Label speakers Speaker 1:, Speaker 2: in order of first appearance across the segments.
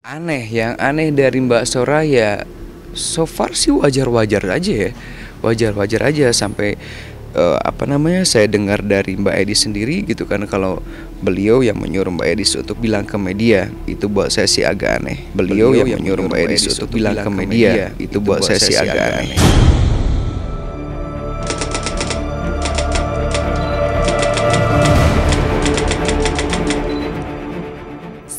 Speaker 1: Yang aneh dari Mbak Soraya, so far sih wajar-wajar aja ya, wajar-wajar aja sampai saya dengar dari Mbak Edis sendiri gitu kan, kalau beliau yang menyuruh Mbak Edis untuk bilang ke media, itu buat saya sih agak aneh. Beliau yang menyuruh Mbak Edis untuk bilang ke media, itu buat saya sih agak aneh.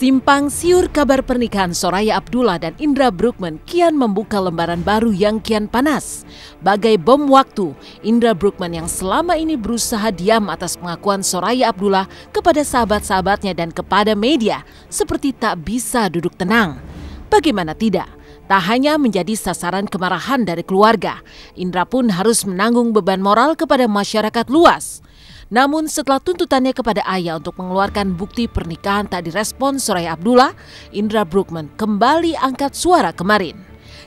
Speaker 2: Simpang siur kabar pernikahan Soraya Abdullah dan Indra Bruggman kian membuka lembaran baru yang kian panas. Bagai bom waktu, Indra Bruggman yang selama ini berusaha diam atas pengakuan Soraya Abdullah kepada sahabat-sahabatnya dan kepada media seperti tak bisa duduk tenang. Bagaimana tidak? Tak hanya menjadi sasaran kemarahan dari keluarga, Indra pun harus menanggung beban moral kepada masyarakat luas. Namun setelah tuntutannya kepada ayah untuk mengeluarkan bukti pernikahan tak direspon Soraya Abdullah, Indra Bruggman kembali angkat suara kemarin.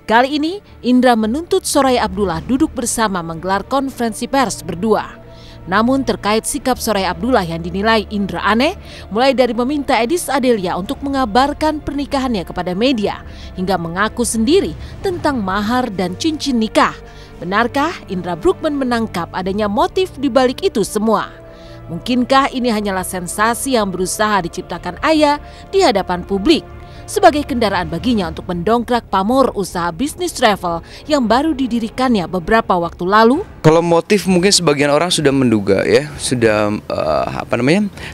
Speaker 2: Kali ini, Indra menuntut Soraya Abdullah duduk bersama menggelar konferensi pers berdua. Namun terkait sikap Soraya Abdullah yang dinilai Indra aneh, mulai dari meminta Edis Adelia untuk mengabarkan pernikahannya kepada media, hingga mengaku sendiri tentang mahar dan cincin nikah. Benarkah Indra Bruggman menangkap adanya motif di balik itu semua? Mungkinkah ini hanyalah sensasi yang berusaha diciptakan ayah di hadapan publik sebagai kendaraan baginya untuk mendongkrak pamor usaha bisnis travel yang baru didirikannya beberapa waktu lalu?
Speaker 1: Kalau motif mungkin sebagian orang sudah menduga ya, sudah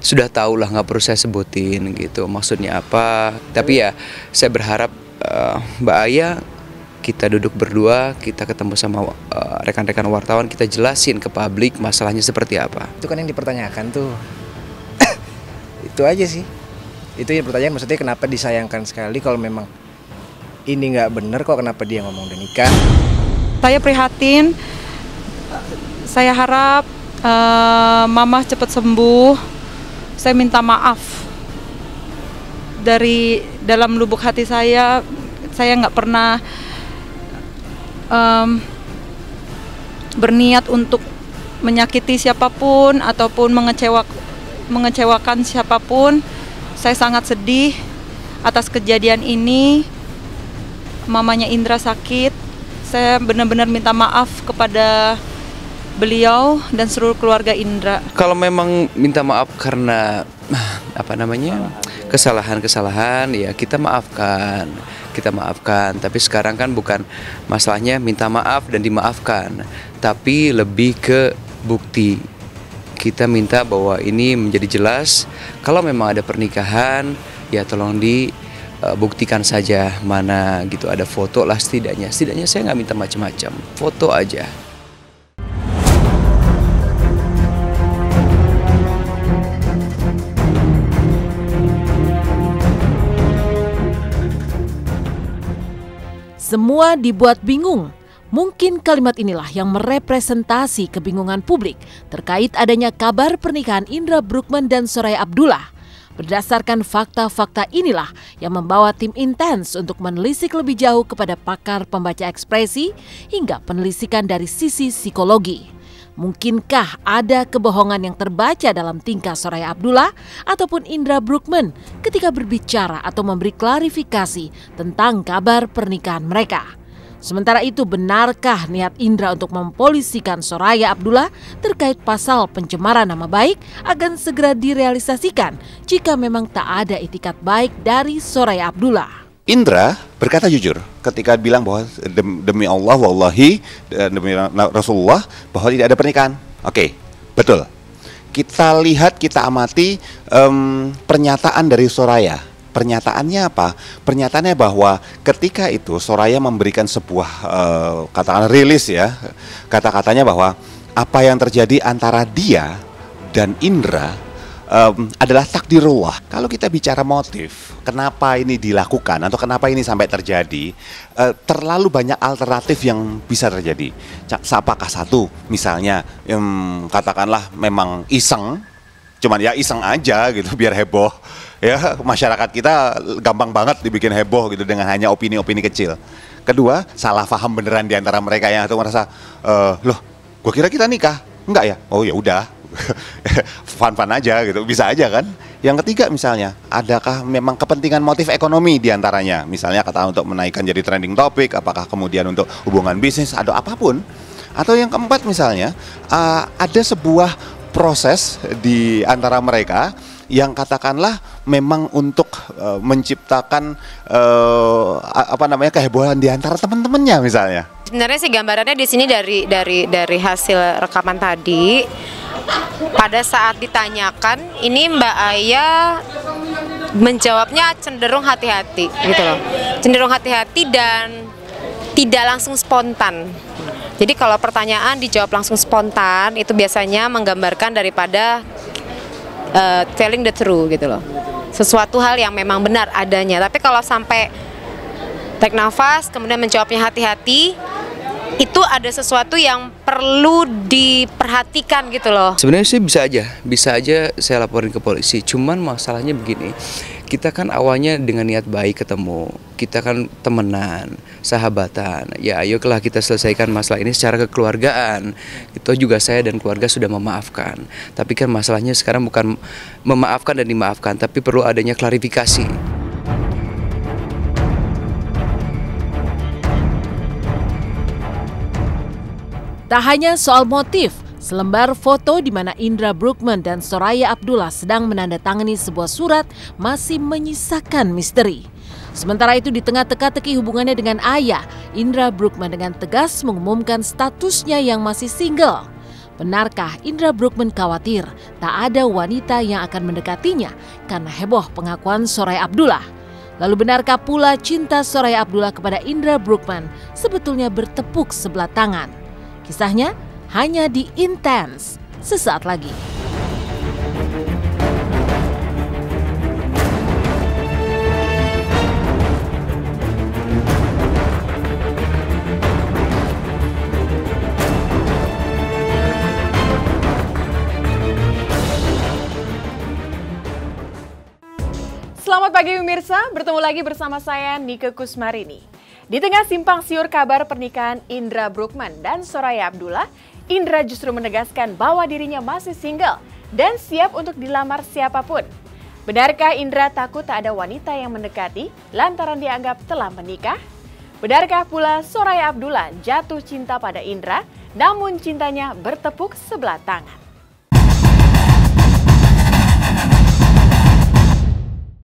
Speaker 1: sudah tahu lah, nggak perlu saya sebutin gitu maksudnya apa. Tapi ya saya berharap Mbak Aya, kita duduk berdua, kita ketemu sama rekan-rekan wartawan, kita jelasin ke publik masalahnya seperti apa.
Speaker 3: Itu kan yang dipertanyakan tuh. Itu aja sih. Itu yang pertanyaan, maksudnya kenapa disayangkan sekali kalau memang ini nggak benar, kok kenapa dia ngomong udah nikah.
Speaker 4: Saya prihatin, saya harap Mama cepat sembuh. Saya minta maaf dari dalam lubuk hati saya nggak pernah berniat untuk menyakiti siapapun ataupun mengecewakan siapapun. Saya sangat sedih atas kejadian ini. Mamanya Indra sakit. Saya benar-benar minta maaf kepada beliau dan seluruh keluarga Indra.
Speaker 1: Kalau memang minta maaf karena kesalahan-kesalahan, ya kita maafkan. Tapi sekarang kan bukan masalahnya minta maaf dan dimaafkan, tapi lebih ke bukti. Kita minta bahwa ini menjadi jelas. Kalau memang ada pernikahan, ya tolong dibuktikan saja mana gitu, ada foto lah setidaknya saya nggak minta macam-macam, foto aja.
Speaker 2: Semua dibuat bingung. Mungkin kalimat inilah yang merepresentasi kebingungan publik terkait adanya kabar pernikahan Indra Bruggman dan Soraya Abdullah. Berdasarkan fakta-fakta inilah yang membawa tim intens untuk menelisik lebih jauh kepada pakar pembaca ekspresi hingga penelitikan dari sisi psikologi. Mungkinkah ada kebohongan yang terbaca dalam tingkah Soraya Abdullah ataupun Indra Bruggman ketika berbicara atau memberi klarifikasi tentang kabar pernikahan mereka? Sementara itu, benarkah niat Indra untuk mempolisikan Soraya Abdullah terkait pasal pencemaran nama baik akan segera direalisasikan jika memang tak ada itikat baik dari Soraya Abdullah?
Speaker 5: Indra berkata jujur ketika bilang bahwa demi Allah wallahi, demi Rasulullah, bahwa tidak ada pernikahan. Oke, betul. Kita lihat, kita amati pernyataan dari Soraya. Pernyataannya apa? Pernyataannya bahwa ketika itu Soraya memberikan sebuah katakanlah rilis ya. Kata-katanya bahwa apa yang terjadi antara dia dan Indra adalah takdirullah. Kalau kita bicara motif, kenapa ini dilakukan atau kenapa ini sampai terjadi, terlalu banyak alternatif yang bisa terjadi. Apakah satu, misalnya katakanlah memang iseng, cuman ya iseng aja gitu biar heboh. Ya, masyarakat kita gampang banget dibikin heboh gitu dengan hanya opini-opini kecil. Kedua, salah paham beneran di antara mereka yang itu merasa, loh, gua kira kita nikah, enggak ya? Oh ya udah. Fun-fun aja gitu, bisa aja kan. Yang ketiga misalnya, adakah memang kepentingan motif ekonomi diantaranya? Misalnya kata untuk menaikkan jadi trending topik, apakah kemudian untuk hubungan bisnis, atau apapun. Atau yang keempat misalnya, ada sebuah proses di antara mereka yang katakanlah memang untuk menciptakan kehebohan di antara teman-temannya misalnya.
Speaker 6: Sebenarnya sih gambarannya di sini dari hasil rekaman tadi. Pada saat ditanyakan, ini Mbak Aya menjawabnya cenderung hati-hati gitu loh. Cenderung hati-hati dan tidak langsung spontan. Jadi kalau pertanyaan dijawab langsung spontan, itu biasanya menggambarkan daripada telling the truth gitu loh. Sesuatu hal yang memang benar adanya. Tapi kalau sampai tarik nafas, kemudian menjawabnya hati-hati, itu ada sesuatu yang perlu diperhatikan gitu loh.
Speaker 1: Sebenarnya sih bisa aja saya laporin ke polisi. Cuman masalahnya begini, kita kan awalnya dengan niat baik ketemu, kita kan temenan, sahabatan. Ya ayolah kita selesaikan masalah ini secara kekeluargaan. Itu juga saya dan keluarga sudah memaafkan. Tapi kan masalahnya sekarang bukan memaafkan dan dimaafkan, tapi perlu adanya klarifikasi.
Speaker 2: Tak hanya soal motif, selembar foto di mana Indra Bruggman dan Soraya Abdullah sedang menandatangani sebuah surat masih menyisakan misteri. Sementara itu di tengah teka-teki hubungannya dengan ayah, Indra Bruggman dengan tegas mengumumkan statusnya yang masih single. Benarkah Indra Bruggman khawatir tak ada wanita yang akan mendekatinya karena heboh pengakuan Soraya Abdullah? Lalu benarkah pula cinta Soraya Abdullah kepada Indra Bruggman sebetulnya bertepuk sebelah tangan? Kisahnya hanya di Intense sesaat lagi.
Speaker 7: Selamat pagi pemirsa, bertemu lagi bersama saya Nike Kusmarini. Di tengah simpang siur kabar pernikahan Indra Bruggman dan Soraya Abdullah, Indra justru menegaskan bahwa dirinya masih single dan siap untuk dilamar siapapun. Benarkah Indra takut tak ada wanita yang mendekati lantaran dianggap telah menikah? Benarkah pula Soraya Abdullah jatuh cinta pada Indra namun cintanya bertepuk sebelah tangan?